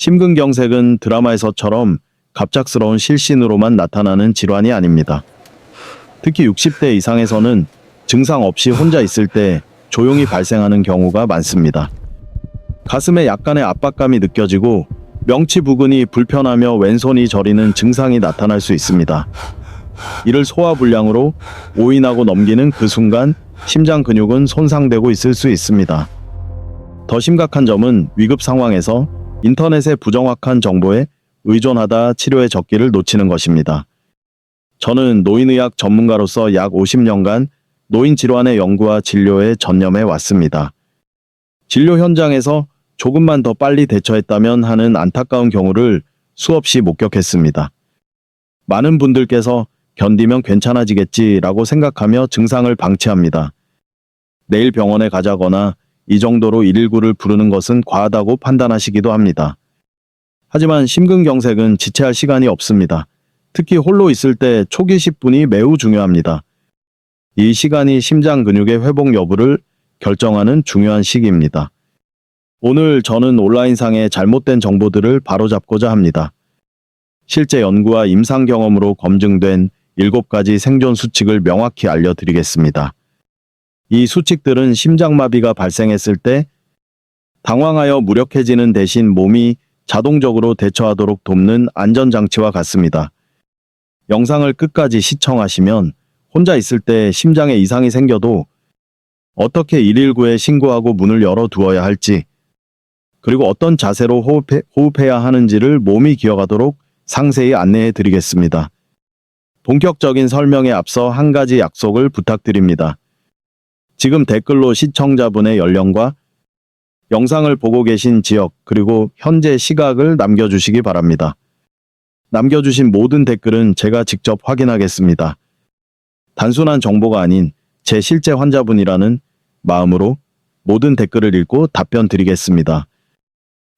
심근경색은 드라마에서처럼 갑작스러운 실신으로만 나타나는 질환이 아닙니다. 특히 60대 이상에서는 증상 없이 혼자 있을 때 조용히 발생하는 경우가 많습니다. 가슴에 약간의 압박감이 느껴지고 명치 부근이 불편하며 왼손이 저리는 증상이 나타날 수 있습니다. 이를 소화불량으로 오인하고 넘기는 그 순간 심장 근육은 손상되고 있을 수 있습니다. 더 심각한 점은 위급 상황에서 인터넷의 부정확한 정보에 의존하다 치료의 적기를 놓치는 것입니다. 저는 노인의학 전문가로서 약 50년간 노인 질환의 연구와 진료에 전념해 왔습니다. 진료 현장에서 조금만 더 빨리 대처했다면 하는 안타까운 경우를 수없이 목격했습니다. 많은 분들께서 견디면 괜찮아지겠지라고 생각하며 증상을 방치합니다. 내일 병원에 가자거나 이 정도로 119를 부르는 것은 과하다고 판단하시기도 합니다. 하지만 심근경색은 지체할 시간이 없습니다. 특히 홀로 있을 때 초기 10분이 매우 중요합니다. 이 시간이 심장 근육의 회복 여부를 결정하는 중요한 시기입니다. 오늘 저는 온라인상의 잘못된 정보들을 바로잡고자 합니다. 실제 연구와 임상 경험으로 검증된 7가지 생존 수칙을 명확히 알려드리겠습니다. 이 수칙들은 심장마비가 발생했을 때 당황하여 무력해지는 대신 몸이 자동적으로 대처하도록 돕는 안전장치와 같습니다. 영상을 끝까지 시청하시면 혼자 있을 때 심장에 이상이 생겨도 어떻게 119에 신고하고 문을 열어두어야 할지, 그리고 어떤 자세로 호흡해야 하는지를 몸이 기억하도록 상세히 안내해 드리겠습니다. 본격적인 설명에 앞서 한 가지 약속을 부탁드립니다. 지금 댓글로 시청자분의 연령과 영상을 보고 계신 지역 그리고 현재 시각을 남겨주시기 바랍니다. 남겨주신 모든 댓글은 제가 직접 확인하겠습니다. 단순한 정보가 아닌 제 실제 환자분이라는 마음으로 모든 댓글을 읽고 답변 드리겠습니다.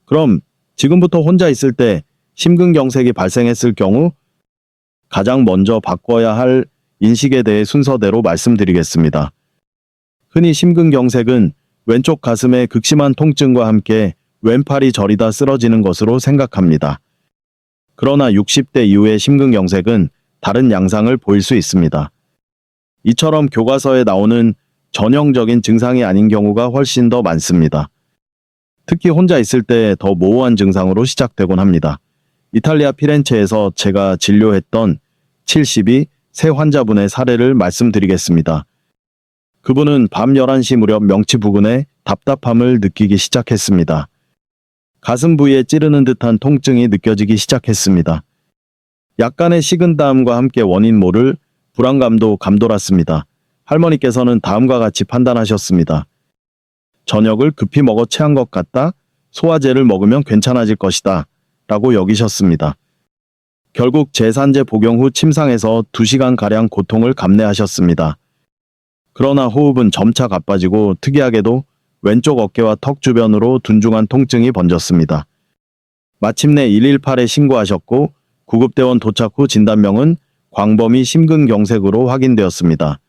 그럼 지금부터 혼자 있을 때 심근경색이 발생했을 경우 가장 먼저 바꿔야 할 인식에 대해 순서대로 말씀드리겠습니다. 흔히 심근경색은 왼쪽 가슴의 극심한 통증과 함께 왼팔이 저리다 쓰러지는 것으로 생각합니다. 그러나 60대 이후의 심근경색은 다른 양상을 보일 수 있습니다. 이처럼 교과서에 나오는 전형적인 증상이 아닌 경우가 훨씬 더 많습니다. 특히 혼자 있을 때 더 모호한 증상으로 시작되곤 합니다. 이탈리아 피렌체에서 제가 진료했던 72 세 환자분의 사례를 말씀드리겠습니다. 그분은 밤 11시 무렵 명치 부근에 답답함을 느끼기 시작했습니다. 가슴 부위에 찌르는 듯한 통증이 느껴지기 시작했습니다. 약간의 식은땀과 함께 원인 모를 불안감도 감돌았습니다. 할머니께서는 다음과 같이 판단하셨습니다. 저녁을 급히 먹어 체한 것 같다. 소화제를 먹으면 괜찮아질 것이다. 라고 여기셨습니다. 결국 제산제 복용 후 침상에서 2시간가량 고통을 감내하셨습니다. 그러나 호흡은 점차 가빠지고 특이하게도 왼쪽 어깨와 턱 주변으로 둔중한 통증이 번졌습니다. 마침내 118에 신고하셨고 구급대원 도착 후 진단명은 광범위 심근경색으로 확인되었습니다.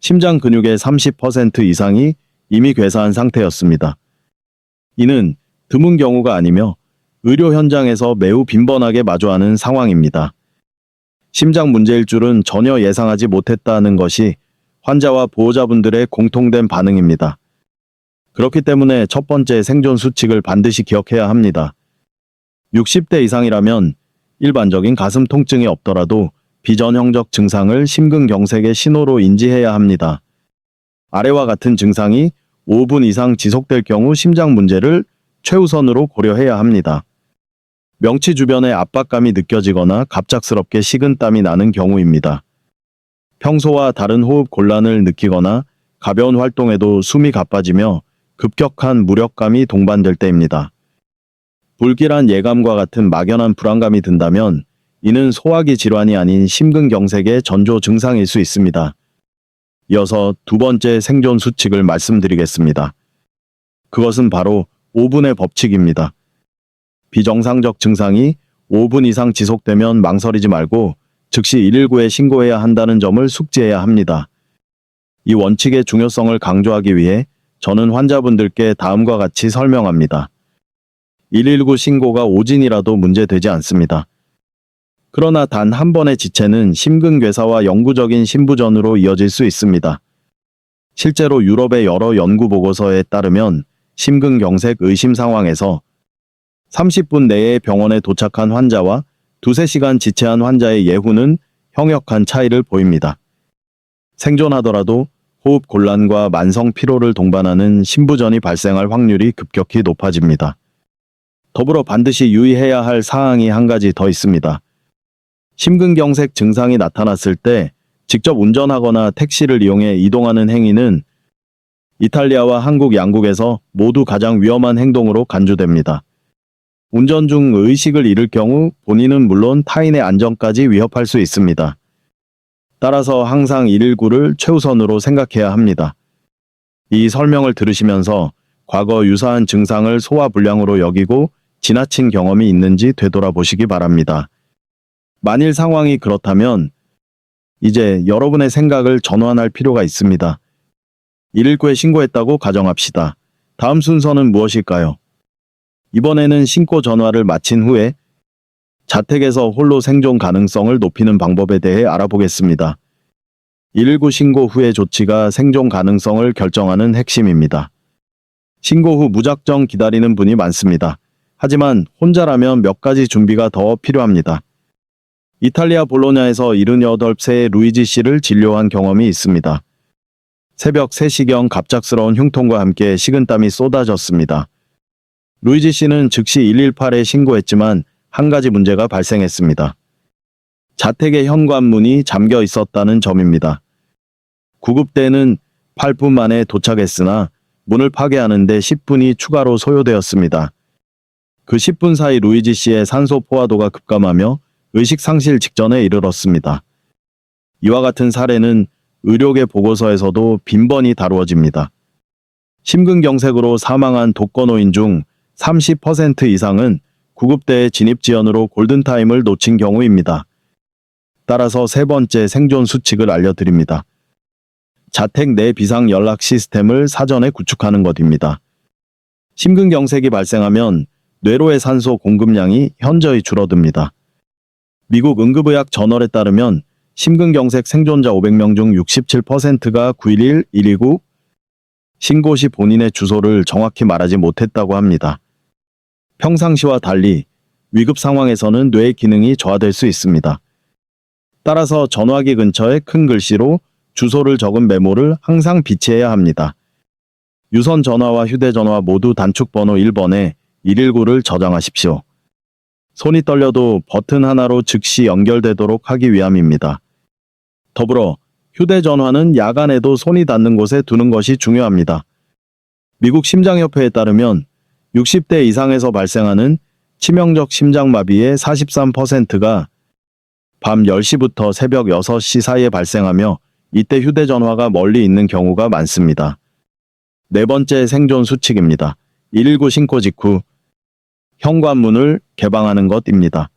심장 근육의 30% 이상이 이미 괴사한 상태였습니다. 이는 드문 경우가 아니며 의료 현장에서 매우 빈번하게 마주하는 상황입니다. 심장 문제일 줄은 전혀 예상하지 못했다는 것이 환자와 보호자분들의 공통된 반응입니다. 그렇기 때문에 첫 번째 생존 수칙을 반드시 기억해야 합니다. 60대 이상이라면 일반적인 가슴 통증이 없더라도 비전형적 증상을 심근경색의 신호로 인지해야 합니다. 아래와 같은 증상이 5분 이상 지속될 경우 심장 문제를 최우선으로 고려해야 합니다. 명치 주변에 압박감이 느껴지거나 갑작스럽게 식은땀이 나는 경우입니다. 평소와 다른 호흡 곤란을 느끼거나 가벼운 활동에도 숨이 가빠지며 급격한 무력감이 동반될 때입니다. 불길한 예감과 같은 막연한 불안감이 든다면 이는 소화기 질환이 아닌 심근경색의 전조 증상일 수 있습니다. 이어서 두 번째 생존 수칙을 말씀드리겠습니다. 그것은 바로 5분의 법칙입니다. 비정상적 증상이 5분 이상 지속되면 망설이지 말고 즉시 119에 신고해야 한다는 점을 숙지해야 합니다. 이 원칙의 중요성을 강조하기 위해 저는 환자분들께 다음과 같이 설명합니다. 119 신고가 오진이라도 문제되지 않습니다. 그러나 단 한 번의 지체는 심근괴사와 영구적인 심부전으로 이어질 수 있습니다. 실제로 유럽의 여러 연구 보고서에 따르면 심근경색 의심 상황에서 30분 내에 병원에 도착한 환자와 두세 시간 지체한 환자의 예후는 형역한 차이를 보입니다. 생존하더라도 호흡 곤란과 만성 피로를 동반하는 심부전이 발생할 확률이 급격히 높아집니다. 더불어 반드시 유의해야 할 사항이 한 가지 더 있습니다. 심근경색 증상이 나타났을 때 직접 운전하거나 택시를 이용해 이동하는 행위는 이탈리아와 한국 양국에서 모두 가장 위험한 행동으로 간주됩니다. 운전 중 의식을 잃을 경우 본인은 물론 타인의 안전까지 위협할 수 있습니다. 따라서 항상 119를 최우선으로 생각해야 합니다. 이 설명을 들으시면서 과거 유사한 증상을 소화불량으로 여기고 지나친 경험이 있는지 되돌아보시기 바랍니다. 만일 상황이 그렇다면 이제 여러분의 생각을 전환할 필요가 있습니다. 119에 신고했다고 가정합시다. 다음 순서는 무엇일까요? 이번에는 신고 전화를 마친 후에 자택에서 홀로 생존 가능성을 높이는 방법에 대해 알아보겠습니다. 119 신고 후의 조치가 생존 가능성을 결정하는 핵심입니다. 신고 후 무작정 기다리는 분이 많습니다. 하지만 혼자라면 몇 가지 준비가 더 필요합니다. 이탈리아 볼로냐에서 78세의 루이지 씨를 진료한 경험이 있습니다. 새벽 3시경 갑작스러운 흉통과 함께 식은땀이 쏟아졌습니다. 루이지 씨는 즉시 118에 신고했지만 한 가지 문제가 발생했습니다. 자택의 현관문이 잠겨 있었다는 점입니다. 구급대는 8분 만에 도착했으나 문을 파괴하는데 10분이 추가로 소요되었습니다. 그 10분 사이 루이지 씨의 산소 포화도가 급감하며 의식 상실 직전에 이르렀습니다. 이와 같은 사례는 의료계 보고서에서도 빈번히 다루어집니다. 심근경색으로 사망한 독거노인 중 30% 이상은 구급대의 진입 지연으로 골든타임을 놓친 경우입니다. 따라서 세 번째 생존 수칙을 알려드립니다. 자택 내 비상 연락 시스템을 사전에 구축하는 것입니다. 심근경색이 발생하면 뇌로의 산소 공급량이 현저히 줄어듭니다. 미국 응급의학 저널에 따르면 심근경색 생존자 500명 중 67%가 911, 129 신고 시 본인의 주소를 정확히 말하지 못했다고 합니다. 평상시와 달리 위급 상황에서는 뇌의 기능이 저하될 수 있습니다. 따라서 전화기 근처에 큰 글씨로 주소를 적은 메모를 항상 비치해야 합니다. 유선 전화와 휴대전화 모두 단축 번호 1번에 119를 저장하십시오. 손이 떨려도 버튼 하나로 즉시 연결되도록 하기 위함입니다. 더불어 휴대전화는 야간에도 손이 닿는 곳에 두는 것이 중요합니다. 미국 심장협회에 따르면 60대 이상에서 발생하는 치명적 심장마비의 43%가 밤 10시부터 새벽 6시 사이에 발생하며 이때 휴대전화가 멀리 있는 경우가 많습니다. 네 번째 생존 수칙입니다. 119 신고 직후 현관문을 개방하는 것입니다.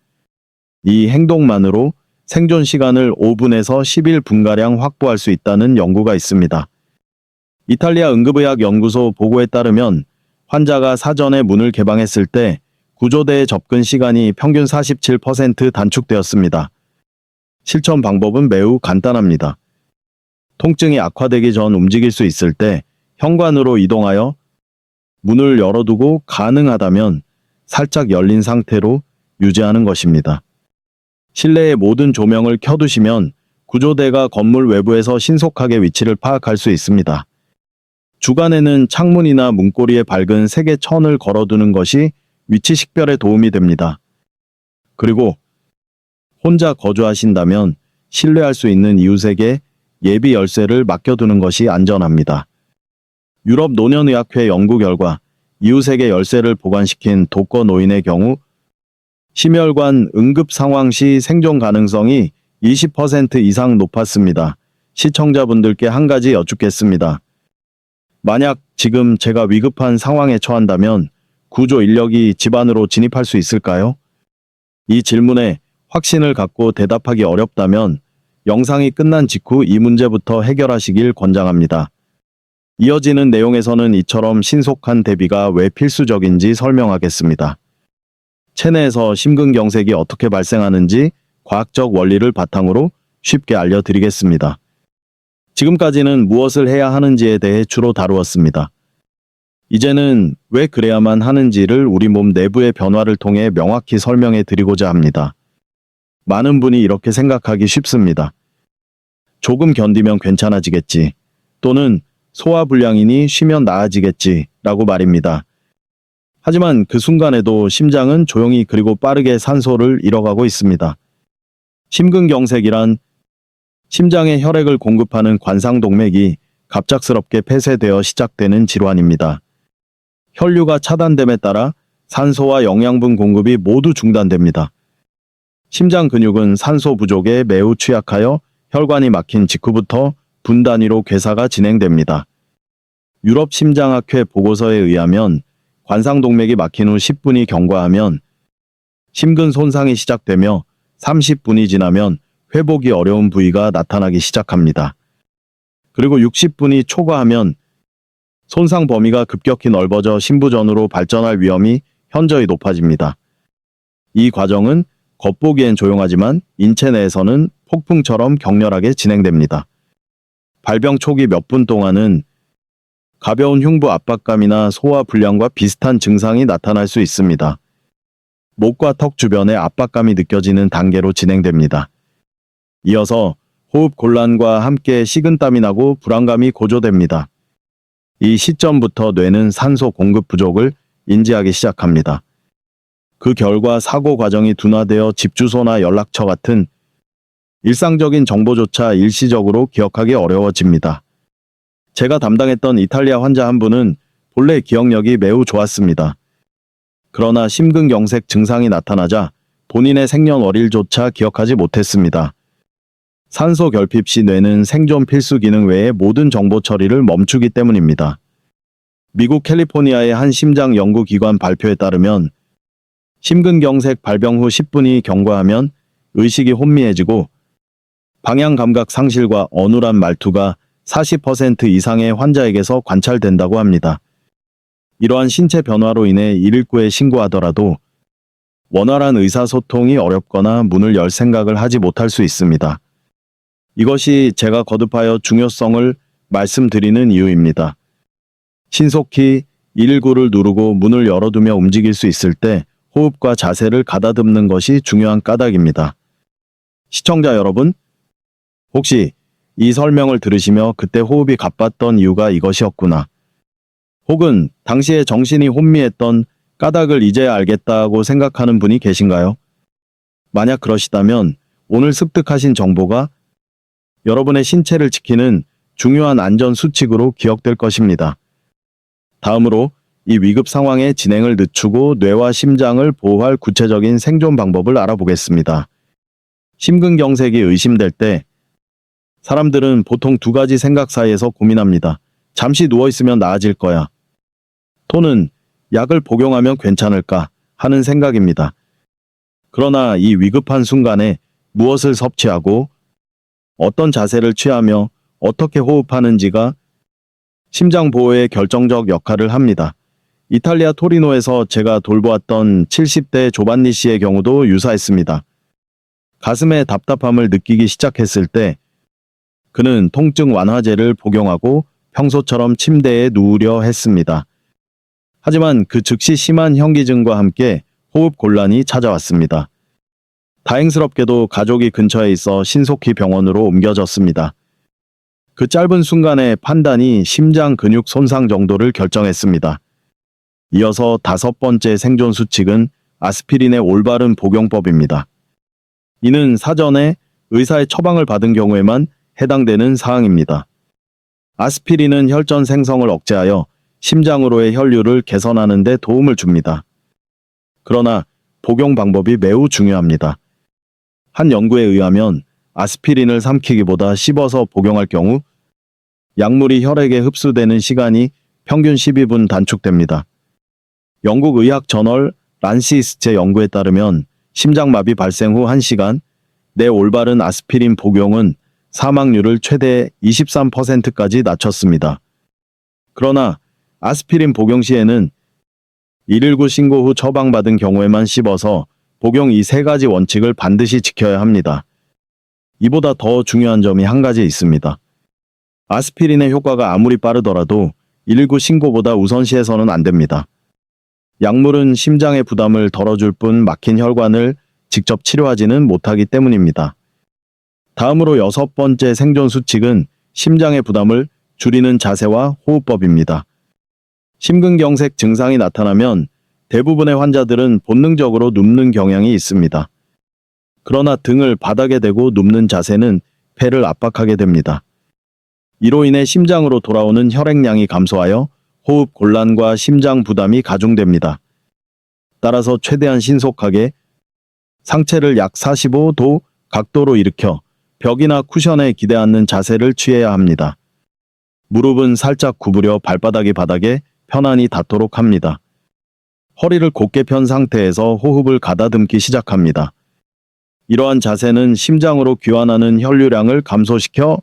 이 행동만으로 생존 시간을 5분에서 11분가량 확보할 수 있다는 연구가 있습니다. 이탈리아 응급의학연구소 보고에 따르면 환자가 사전에 문을 개방했을 때 구조대의 접근 시간이 평균 47% 단축되었습니다. 실천 방법은 매우 간단합니다. 통증이 악화되기 전 움직일 수 있을 때 현관으로 이동하여 문을 열어두고 가능하다면 살짝 열린 상태로 유지하는 것입니다. 실내의 모든 조명을 켜두시면 구조대가 건물 외부에서 신속하게 위치를 파악할 수 있습니다. 주간에는 창문이나 문고리에 밝은 색의 천을 걸어두는 것이 위치 식별에 도움이 됩니다. 그리고 혼자 거주하신다면 신뢰할 수 있는 이웃에게 예비 열쇠를 맡겨두는 것이 안전합니다. 유럽 노년의학회 연구 결과 이웃에게 열쇠를 보관시킨 독거노인의 경우 심혈관 응급 상황 시 생존 가능성이 20% 이상 높았습니다. 시청자분들께 한 가지 여쭙겠습니다. 만약 지금 제가 위급한 상황에 처한다면 구조 인력이 집 안으로 진입할 수 있을까요? 이 질문에 확신을 갖고 대답하기 어렵다면 영상이 끝난 직후 이 문제부터 해결하시길 권장합니다. 이어지는 내용에서는 이처럼 신속한 대비가 왜 필수적인지 설명하겠습니다. 체내에서 심근경색이 어떻게 발생하는지 과학적 원리를 바탕으로 쉽게 알려드리겠습니다. 지금까지는 무엇을 해야 하는지에 대해 주로 다루었습니다. 이제는 왜 그래야만 하는지를 우리 몸 내부의 변화를 통해 명확히 설명해 드리고자 합니다. 많은 분이 이렇게 생각하기 쉽습니다. 조금 견디면 괜찮아지겠지. 또는 소화불량이니 쉬면 나아지겠지 라고 말입니다. 하지만 그 순간에도 심장은 조용히 그리고 빠르게 산소를 잃어가고 있습니다. 심근경색이란 심장에 혈액을 공급하는 관상동맥이 갑작스럽게 폐쇄되어 시작되는 질환입니다. 혈류가 차단됨에 따라 산소와 영양분 공급이 모두 중단됩니다. 심장 근육은 산소 부족에 매우 취약하여 혈관이 막힌 직후부터 분 단위로 괴사가 진행됩니다. 유럽 심장학회 보고서에 의하면 관상동맥이 막힌 후 10분이 경과하면 심근 손상이 시작되며 30분이 지나면 회복이 어려운 부위가 나타나기 시작합니다. 그리고 60분이 초과하면 손상 범위가 급격히 넓어져 심부전으로 발전할 위험이 현저히 높아집니다. 이 과정은 겉보기엔 조용하지만 인체 내에서는 폭풍처럼 격렬하게 진행됩니다. 발병 초기 몇 분 동안은 가벼운 흉부 압박감이나 소화 불량과 비슷한 증상이 나타날 수 있습니다. 목과 턱 주변에 압박감이 느껴지는 단계로 진행됩니다. 이어서 호흡 곤란과 함께 식은땀이 나고 불안감이 고조됩니다. 이 시점부터 뇌는 산소 공급 부족을 인지하기 시작합니다. 그 결과 사고 과정이 둔화되어 집 주소나 연락처 같은 일상적인 정보조차 일시적으로 기억하기 어려워집니다. 제가 담당했던 이탈리아 환자 한 분은 본래 기억력이 매우 좋았습니다. 그러나 심근경색 증상이 나타나자 본인의 생년월일조차 기억하지 못했습니다. 산소 결핍 시 뇌는 생존 필수 기능 외의 모든 정보 처리를 멈추기 때문입니다. 미국 캘리포니아의 한 심장 연구기관 발표에 따르면 심근경색 발병 후 10분이 경과하면 의식이 혼미해지고 방향 감각 상실과 어눌한 말투가 40% 이상의 환자에게서 관찰된다고 합니다. 이러한 신체 변화로 인해 119에 신고하더라도 원활한 의사소통이 어렵거나 문을 열 생각을 하지 못할 수 있습니다. 이것이 제가 거듭하여 중요성을 말씀드리는 이유입니다. 신속히 119를 누르고 문을 열어두며 움직일 수 있을 때 호흡과 자세를 가다듬는 것이 중요한 까닭입니다. 시청자 여러분, 혹시 이 설명을 들으시며 그때 호흡이 가빴던 이유가 이것이었구나. 혹은 당시에 정신이 혼미했던 까닭을 이제야 알겠다고 생각하는 분이 계신가요? 만약 그러시다면 오늘 습득하신 정보가 여러분의 신체를 지키는 중요한 안전 수칙으로 기억될 것입니다. 다음으로 이 위급 상황의 진행을 늦추고 뇌와 심장을 보호할 구체적인 생존 방법을 알아보겠습니다. 심근경색이 의심될 때 사람들은 보통 두 가지 생각 사이에서 고민합니다. 잠시 누워있으면 나아질 거야. 또는 약을 복용하면 괜찮을까 하는 생각입니다. 그러나 이 위급한 순간에 무엇을 섭취하고 어떤 자세를 취하며 어떻게 호흡하는지가 심장 보호에 결정적 역할을 합니다. 이탈리아 토리노에서 제가 돌보았던 70대 조반니 씨의 경우도 유사했습니다. 가슴에 답답함을 느끼기 시작했을 때 그는 통증 완화제를 복용하고 평소처럼 침대에 누우려 했습니다. 하지만 그 즉시 심한 현기증과 함께 호흡 곤란이 찾아왔습니다. 다행스럽게도 가족이 근처에 있어 신속히 병원으로 옮겨졌습니다. 그 짧은 순간의 판단이 심장 근육 손상 정도를 결정했습니다. 이어서 5번째 생존 수칙은 아스피린의 올바른 복용법입니다. 이는 사전에 의사의 처방을 받은 경우에만 해당되는 사항입니다. 아스피린은 혈전 생성을 억제하여 심장으로의 혈류를 개선하는 데 도움을 줍니다. 그러나 복용 방법이 매우 중요합니다. 한 연구에 의하면 아스피린을 삼키기보다 씹어서 복용할 경우 약물이 혈액에 흡수되는 시간이 평균 12분 단축됩니다. 영국 의학 저널 란시스트의 연구에 따르면 심장마비 발생 후 1시간 내 올바른 아스피린 복용은 사망률을 최대 23%까지 낮췄습니다. 그러나 아스피린 복용 시에는 119 신고 후 처방받은 경우에만 씹어서 복용, 이 세 가지 원칙을 반드시 지켜야 합니다. 이보다 더 중요한 점이 한 가지 있습니다. 아스피린의 효과가 아무리 빠르더라도 119 신고보다 우선시해서는 안 됩니다. 약물은 심장의 부담을 덜어줄 뿐 막힌 혈관을 직접 치료하지는 못하기 때문입니다. 다음으로 6번째 생존 수칙은 심장의 부담을 줄이는 자세와 호흡법입니다. 심근경색 증상이 나타나면 대부분의 환자들은 본능적으로 눕는 경향이 있습니다. 그러나 등을 바닥에 대고 눕는 자세는 폐를 압박하게 됩니다. 이로 인해 심장으로 돌아오는 혈액량이 감소하여 호흡 곤란과 심장 부담이 가중됩니다. 따라서 최대한 신속하게 상체를 약 45도 각도로 일으켜 벽이나 쿠션에 기대 앉는 자세를 취해야 합니다. 무릎은 살짝 구부려 발바닥이 바닥에 편안히 닿도록 합니다. 허리를 곧게 편 상태에서 호흡을 가다듬기 시작합니다. 이러한 자세는 심장으로 귀환하는 혈류량을 감소시켜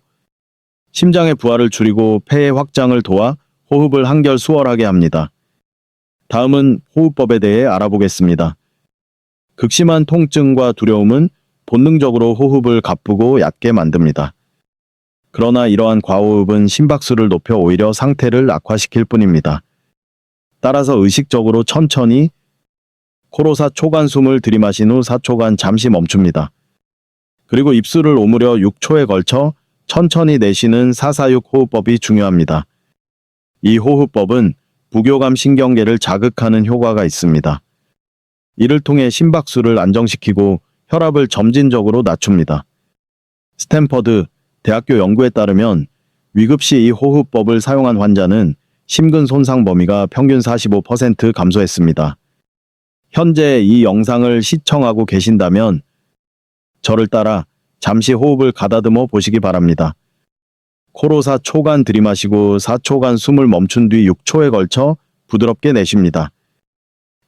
심장의 부하를 줄이고 폐의 확장을 도와 호흡을 한결 수월하게 합니다. 다음은 호흡법에 대해 알아보겠습니다. 극심한 통증과 두려움은 본능적으로 호흡을 가쁘고 얕게 만듭니다. 그러나 이러한 과호흡은 심박수를 높여 오히려 상태를 악화시킬 뿐입니다. 따라서 의식적으로 천천히 코로 4초간 숨을 들이마신 후 4초간 잠시 멈춥니다. 그리고 입술을 오므려 6초에 걸쳐 천천히 내쉬는 446 호흡법이 중요합니다. 이 호흡법은 부교감 신경계를 자극하는 효과가 있습니다. 이를 통해 심박수를 안정시키고 혈압을 점진적으로 낮춥니다. 스탠퍼드 대학교 연구에 따르면 위급시 이 호흡법을 사용한 환자는 심근 손상 범위가 평균 45% 감소했습니다. 현재 이 영상을 시청하고 계신다면 저를 따라 잠시 호흡을 가다듬어 보시기 바랍니다. 코로 4초간 들이마시고 4초간 숨을 멈춘 뒤 6초에 걸쳐 부드럽게 내쉽니다.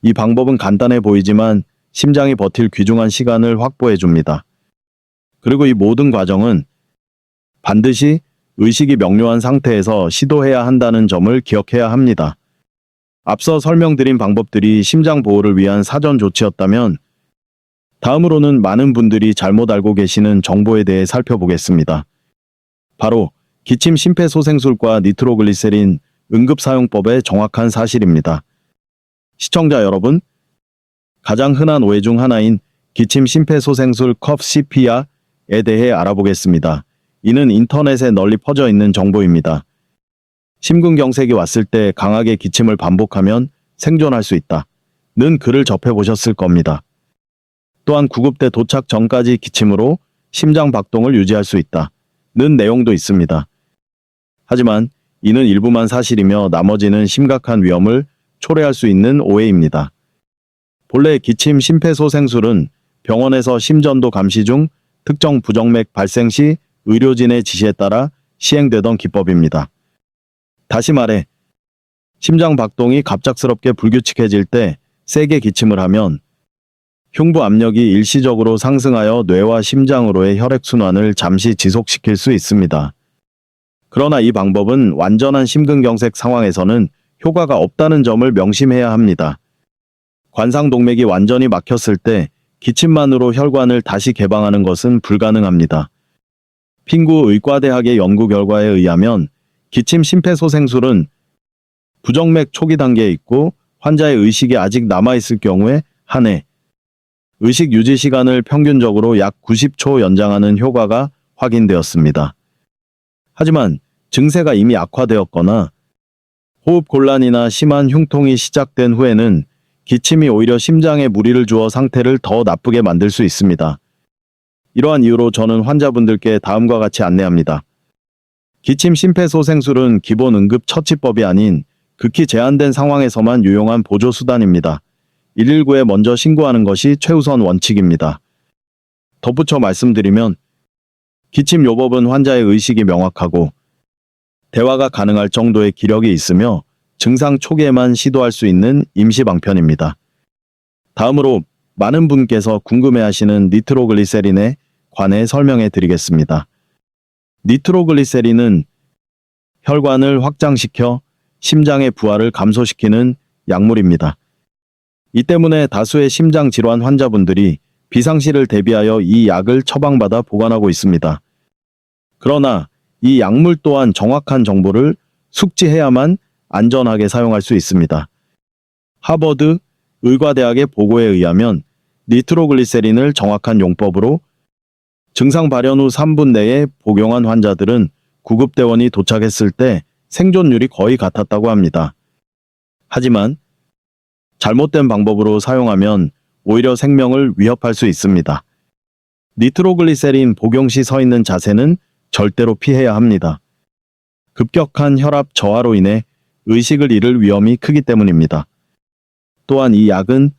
이 방법은 간단해 보이지만 심장이 버틸 귀중한 시간을 확보해 줍니다. 그리고 이 모든 과정은 반드시 의식이 명료한 상태에서 시도해야 한다는 점을 기억해야 합니다. 앞서 설명드린 방법들이 심장 보호를 위한 사전 조치였다면 다음으로는 많은 분들이 잘못 알고 계시는 정보에 대해 살펴보겠습니다. 바로 기침 심폐소생술과 니트로글리세린 응급사용법의 정확한 사실입니다. 시청자 여러분, 가장 흔한 오해 중 하나인 기침 심폐소생술 컵 CPR에 대해 알아보겠습니다. 이는 인터넷에 널리 퍼져 있는 정보입니다. 심근경색이 왔을 때 강하게 기침을 반복하면 생존할 수 있다는 글을 접해보셨을 겁니다. 또한 구급대 도착 전까지 기침으로 심장 박동을 유지할 수 있다는 내용도 있습니다. 하지만 이는 일부만 사실이며 나머지는 심각한 위험을 초래할 수 있는 오해입니다. 본래 기침 심폐소생술은 병원에서 심전도 감시 중 특정 부정맥 발생 시 의료진의 지시에 따라 시행되던 기법입니다. 다시 말해, 심장 박동이 갑작스럽게 불규칙해질 때 세게 기침을 하면 흉부 압력이 일시적으로 상승하여 뇌와 심장으로의 혈액순환을 잠시 지속시킬 수 있습니다. 그러나 이 방법은 완전한 심근경색 상황에서는 효과가 없다는 점을 명심해야 합니다. 관상동맥이 완전히 막혔을 때 기침만으로 혈관을 다시 개방하는 것은 불가능합니다. 핑구 의과대학의 연구 결과에 의하면 기침 심폐소생술은 부정맥 초기 단계에 있고 환자의 의식이 아직 남아있을 경우에 한해 의식 유지 시간을 평균적으로 약 90초 연장하는 효과가 확인되었습니다. 하지만 증세가 이미 악화되었거나 호흡 곤란이나 심한 흉통이 시작된 후에는 기침이 오히려 심장에 무리를 주어 상태를 더 나쁘게 만들 수 있습니다. 이러한 이유로 저는 환자분들께 다음과 같이 안내합니다. 기침 심폐소생술은 기본 응급 처치법이 아닌 극히 제한된 상황에서만 유용한 보조수단입니다. 119에 먼저 신고하는 것이 최우선 원칙입니다. 덧붙여 말씀드리면 기침 요법은 환자의 의식이 명확하고 대화가 가능할 정도의 기력이 있으며 증상 초기에만 시도할 수 있는 임시 방편입니다. 다음으로 많은 분께서 궁금해하시는 니트로글리세린에 관해 설명해 드리겠습니다. 니트로글리세린은 혈관을 확장시켜 심장의 부하를 감소시키는 약물입니다. 이 때문에 다수의 심장 질환 환자분들이 비상시를 대비하여 이 약을 처방받아 보관하고 있습니다. 그러나 이 약물 또한 정확한 정보를 숙지해야만 안전하게 사용할 수 있습니다. 하버드 의과대학의 보고에 의하면 니트로글리세린을 정확한 용법으로 증상 발현 후 3분 내에 복용한 환자들은 구급대원이 도착했을 때 생존율이 거의 같았다고 합니다. 하지만 잘못된 방법으로 사용하면 오히려 생명을 위협할 수 있습니다. 니트로글리세린 복용 시 서 있는 자세는 절대로 피해야 합니다. 급격한 혈압 저하로 인해 의식을 잃을 위험이 크기 때문입니다. 또한 이 약은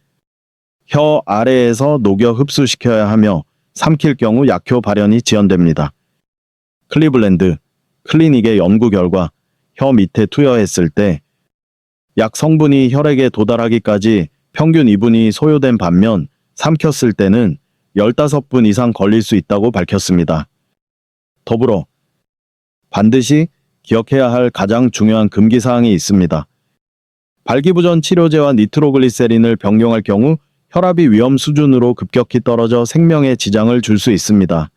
혀 아래에서 녹여 흡수시켜야 하며 삼킬 경우 약효 발현이 지연됩니다. 클리블랜드 클리닉의 연구 결과 혀 밑에 투여했을 때 약 성분이 혈액에 도달하기까지 평균 2분이 소요된 반면 삼켰을 때는 15분 이상 걸릴 수 있다고 밝혔습니다. 더불어 반드시 기억해야 할 가장 중요한 금기사항이 있습니다. 발기부전 치료제와 니트로글리세린을 병용할 경우 혈압이 위험 수준으로 급격히 떨어져 생명에 지장을 줄 수 있습니다.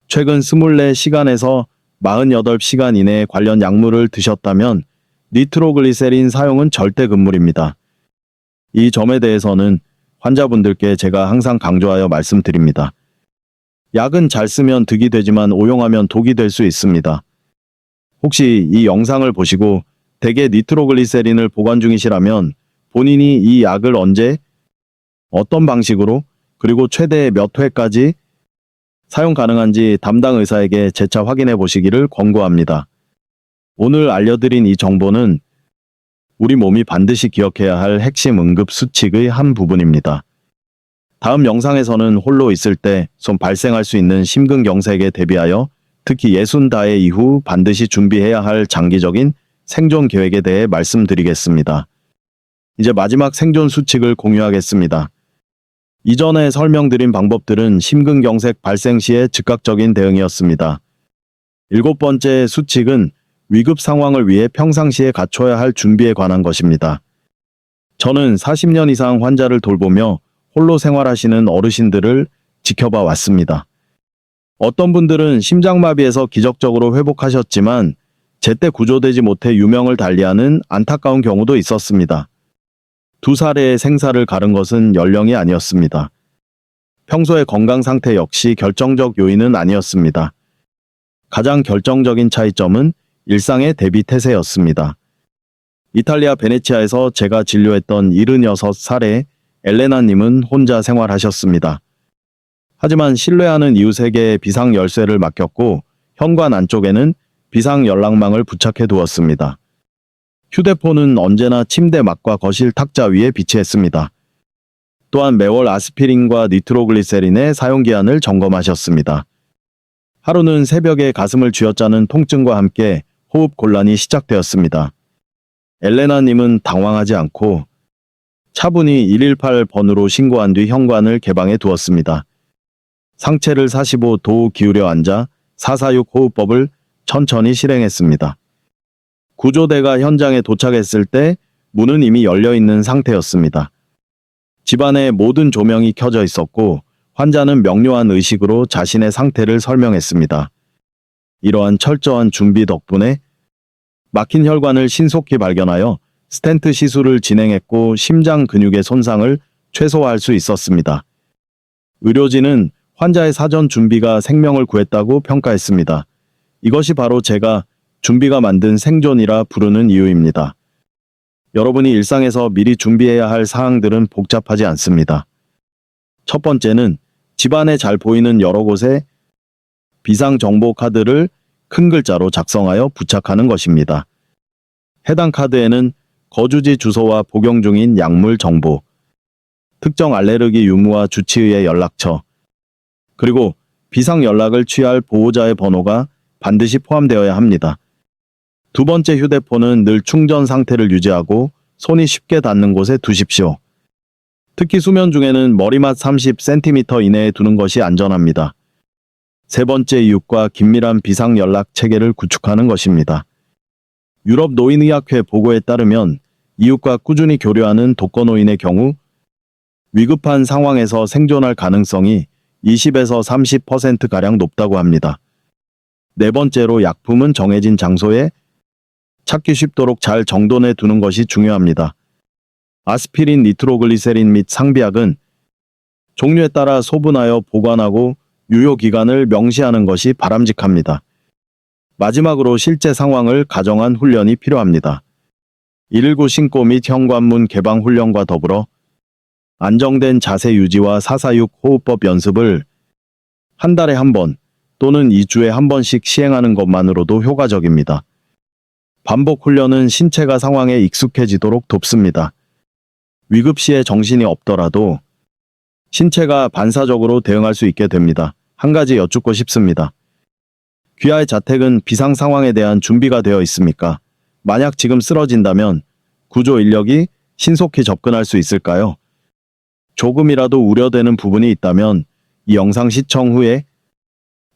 최근 24시간에서 48시간 이내에 관련 약물을 드셨다면 니트로글리세린 사용은 절대 금물입니다. 이 점에 대해서는 환자분들께 제가 항상 강조하여 말씀드립니다. 약은 잘 쓰면 득이 되지만 오용하면 독이 될 수 있습니다. 혹시 이 영상을 보시고 대개 니트로글리세린을 보관 중이시라면 본인이 이 약을 언제, 어떤 방식으로, 그리고 최대 몇 회까지 사용 가능한지 담당 의사에게 재차 확인해 보시기를 권고합니다. 오늘 알려드린 이 정보는 우리 몸이 반드시 기억해야 할 핵심 응급 수칙의 한 부분입니다. 다음 영상에서는 홀로 있을 때 좀 발생할 수 있는 심근경색에 대비하여 특히 60다해 이후 반드시 준비해야 할 장기적인 생존 계획에 대해 말씀드리겠습니다. 이제 마지막 생존 수칙을 공유하겠습니다. 이전에 설명드린 방법들은 심근경색 발생 시의 즉각적인 대응이었습니다. 7번째 수칙은 위급 상황을 위해 평상시에 갖춰야 할 준비에 관한 것입니다. 저는 40년 이상 환자를 돌보며 홀로 생활하시는 어르신들을 지켜봐 왔습니다. 어떤 분들은 심장마비에서 기적적으로 회복하셨지만 제때 구조되지 못해 유명을 달리하는 안타까운 경우도 있었습니다. 2사례의 생사를 가른 것은 연령이 아니었습니다. 평소의 건강 상태 역시 결정적 요인은 아니었습니다. 가장 결정적인 차이점은 일상의 대비 태세였습니다. 이탈리아 베네치아에서 제가 진료했던 76살의 엘레나님은 혼자 생활하셨습니다. 하지만 신뢰하는 이웃에게 비상 열쇠를 맡겼고 현관 안쪽에는 비상 연락망을 부착해 두었습니다. 휴대폰은 언제나 침대 막과 거실 탁자 위에 비치했습니다. 또한 매월 아스피린과 니트로글리세린의 사용기한을 점검하셨습니다. 하루는 새벽에 가슴을 쥐어짜는 통증과 함께 호흡 곤란이 시작되었습니다. 엘레나님은 당황하지 않고 차분히 118번으로 신고한 뒤 현관을 개방해 두었습니다. 상체를 45도 기울여 앉아 446 호흡법을 천천히 실행했습니다. 구조대가 현장에 도착했을 때 문은 이미 열려 있는 상태였습니다. 집안의 모든 조명이 켜져 있었고 환자는 명료한 의식으로 자신의 상태를 설명했습니다. 이러한 철저한 준비 덕분에 막힌 혈관을 신속히 발견하여 스텐트 시술을 진행했고 심장 근육의 손상을 최소화할 수 있었습니다. 의료진은 환자의 사전 준비가 생명을 구했다고 평가했습니다. 이것이 바로 제가 준비가 만든 생존이라 부르는 이유입니다. 여러분이 일상에서 미리 준비해야 할 사항들은 복잡하지 않습니다. 첫 번째는 집안에 잘 보이는 여러 곳에 비상정보 카드를 큰 글자로 작성하여 부착하는 것입니다. 해당 카드에는 거주지 주소와 복용 중인 약물 정보, 특정 알레르기 유무와 주치의의 연락처, 그리고 비상 연락을 취할 보호자의 번호가 반드시 포함되어야 합니다. 두 번째, 휴대폰은 늘 충전 상태를 유지하고 손이 쉽게 닿는 곳에 두십시오. 특히 수면 중에는 머리맡 30cm 이내에 두는 것이 안전합니다. 세 번째, 이웃과 긴밀한 비상 연락 체계를 구축하는 것입니다. 유럽 노인의학회 보고에 따르면 이웃과 꾸준히 교류하는 독거노인의 경우 위급한 상황에서 생존할 가능성이 20에서 30%가량 높다고 합니다. 네 번째로 약품은 정해진 장소에 찾기 쉽도록 잘 정돈해 두는 것이 중요합니다. 아스피린, 니트로글리세린 및 상비약은 종류에 따라 소분하여 보관하고 유효 기간을 명시하는 것이 바람직합니다. 마지막으로 실제 상황을 가정한 훈련이 필요합니다. 119 신고 및 현관문 개방 훈련과 더불어 안정된 자세 유지와 446 호흡법 연습을 한 달에 한 번 또는 2주에 한 번씩 시행하는 것만으로도 효과적입니다. 반복 훈련은 신체가 상황에 익숙해지도록 돕습니다. 위급 시에 정신이 없더라도 신체가 반사적으로 대응할 수 있게 됩니다. 한 가지 여쭙고 싶습니다. 귀하의 자택은 비상 상황에 대한 준비가 되어 있습니까? 만약 지금 쓰러진다면 구조 인력이 신속히 접근할 수 있을까요? 조금이라도 우려되는 부분이 있다면 이 영상 시청 후에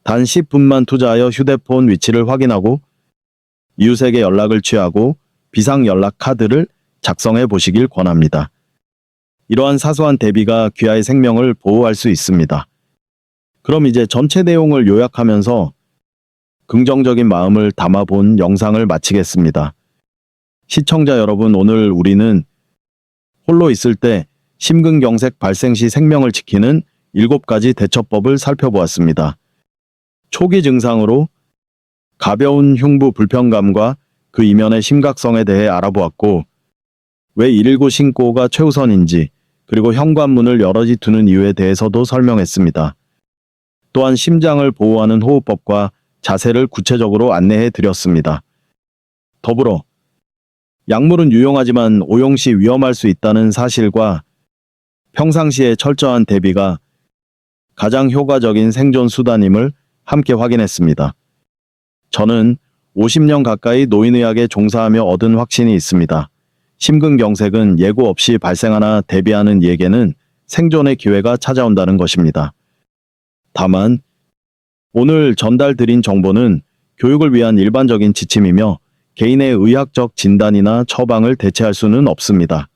단 10분만 투자하여 휴대폰 위치를 확인하고 이웃에게 연락을 취하고 비상 연락 카드를 작성해 보시길 권합니다. 이러한 사소한 대비가 귀하의 생명을 보호할 수 있습니다. 그럼 이제 전체 내용을 요약하면서 긍정적인 마음을 담아본 영상을 마치겠습니다. 시청자 여러분, 오늘 우리는 홀로 있을 때 심근경색 발생 시 생명을 지키는 7가지 대처법을 살펴보았습니다. 초기 증상으로 가벼운 흉부 불편감과 그 이면의 심각성에 대해 알아보았고, 왜 119 신고가 최우선인지, 그리고 현관문을 여럿이 두는 이유에 대해서도 설명했습니다. 또한 심장을 보호하는 호흡법과 자세를 구체적으로 안내해 드렸습니다. 더불어 약물은 유용하지만 오용 시 위험할 수 있다는 사실과 평상시에 철저한 대비가 가장 효과적인 생존 수단임을 함께 확인했습니다. 저는 50년 가까이 노인의학에 종사하며 얻은 확신이 있습니다. 심근경색은 예고 없이 발생하나 대비하는 예게는 생존의 기회가 찾아온다는 것입니다. 다만 오늘 전달드린 정보는 교육을 위한 일반적인 지침이며 개인의 의학적 진단이나 처방을 대체할 수는 없습니다.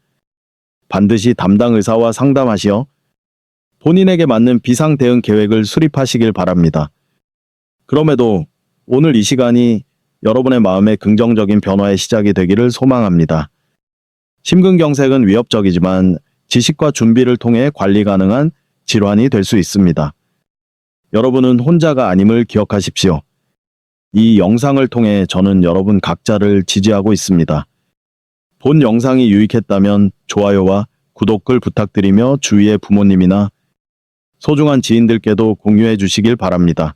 반드시 담당 의사와 상담하시어 본인에게 맞는 비상 대응 계획을 수립하시길 바랍니다. 그럼에도 오늘 이 시간이 여러분의 마음에 긍정적인 변화의 시작이 되기를 소망합니다. 심근경색은 위협적이지만 지식과 준비를 통해 관리 가능한 질환이 될 수 있습니다. 여러분은 혼자가 아님을 기억하십시오. 이 영상을 통해 저는 여러분 각자를 지지하고 있습니다. 본 영상이 유익했다면 좋아요와 구독을 부탁드리며 주위의 부모님이나 소중한 지인들께도 공유해 주시길 바랍니다.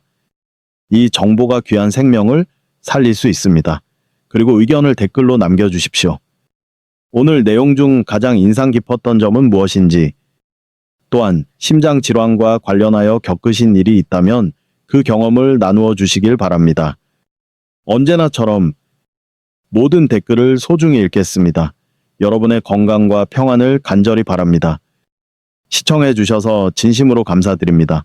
이 정보가 귀한 생명을 살릴 수 있습니다. 그리고 의견을 댓글로 남겨주십시오. 오늘 내용 중 가장 인상 깊었던 점은 무엇인지, 또한 심장 질환과 관련하여 겪으신 일이 있다면 그 경험을 나누어 주시길 바랍니다. 언제나처럼 모든 댓글을 소중히 읽겠습니다. 여러분의 건강과 평안을 간절히 바랍니다. 시청해 주셔서 진심으로 감사드립니다.